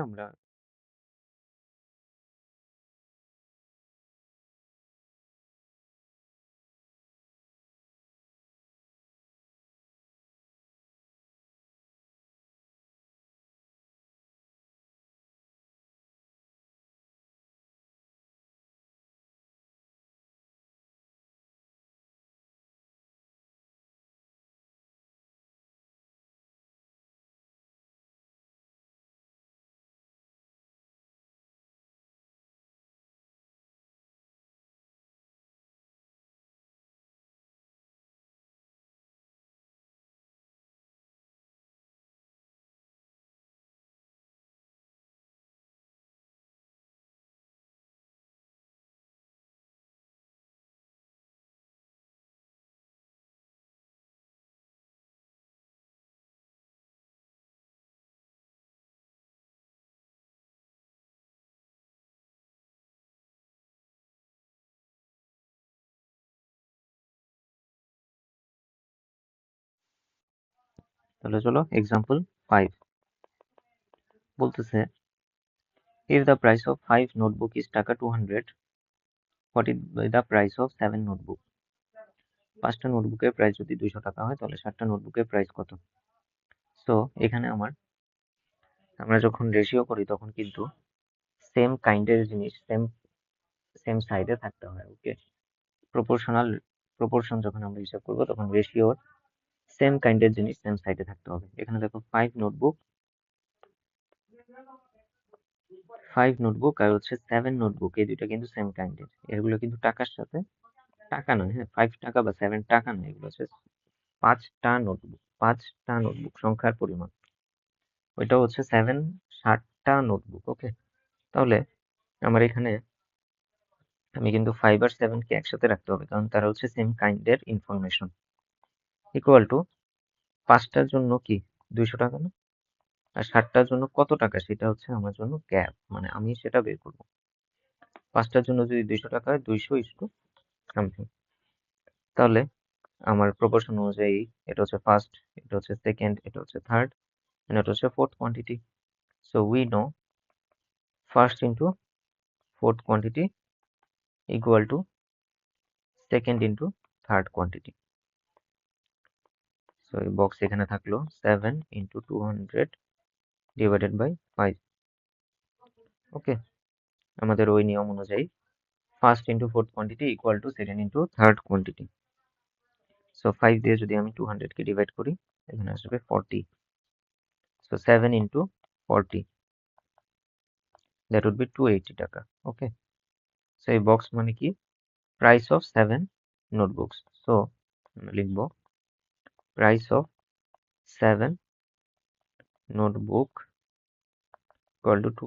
আমরা তাহলে চলো এক্সাম্পল 5 বলতেছে if the price of 5 notebook is টাকা 200 what is the price of 7 notebook 5টা নোটবুকের প্রাইস যদি 200 টাকা হয় তাহলে 7টা নোটবুকের প্রাইস কত? সো এখানে আমরা যখন রেশিও করি তখন কিন্তু সেম কাইন্ডের জিনিস সেম সাইডে থাকতে হয়। ওকে, প্রপোর্শন যখন আমরা হিসাব করবো তখন রেশিওর সেম কাইন্ডের জিনিস সেম সাইডে থাকতে হবে। এখানে দেখো 5 নোটবুক আর হচ্ছে 7 নোটবুক, এই দুইটা কিন্তু সেম কাইন্ডের। এগুলো কিন্তু টাকার সাথে টাকা নয়, হ্যাঁ 5 টাকা বা 7 টাকা নয়, এগুলো হচ্ছে 5টা নোটবুক সংখ্যার পরিমাণ। ওইটা হচ্ছে 60টা নোটবুক। ওকে, তাহলে আমার এখানে আমি কিন্তু 5 আর 7 কে একসাথে রাখতে হবে, কারণ তারা হচ্ছে সেম কাইন্ডের ইনফরমেশন। ইকুয়াল টু 5টার জন্য কি 200 টাকা না, আর 60টার জন্য কত টাকা সেটা হচ্ছে আমার জন্য গ্যাপ, মানে আমি সেটা বের করবো। 5টার জন্য যদি 200 টাকা হয় 200 ইস টু সামথিং, তাহলে আমার প্রপোর্শন অনুযায়ী এটা হচ্ছে ফার্স্ট, এটা হচ্ছে সেকেন্ড, এটা হচ্ছে থার্ড, এটা হচ্ছে fourth quantity. So we know first into fourth quantity equal to second into third quantity. So এই বক্স এখানে থাকলো 7 ইন্টু 200 ডিভাইডেড বাই 5। ওকে, আমাদের ওই নিয়ম অনুযায়ী first into fourth quantity equal to second into third quantity. So 5 দিয়ে যদি আমি 200 কে ডিভাইড করি এখানে আসবে 40। So 7 into 40, that would be 280 টাকা। ওকে, সো এই বক্স মানে কি প্রাইস অফ 7 নোটবুকস। সো আমরা লিখবো price of 7 notebook equal to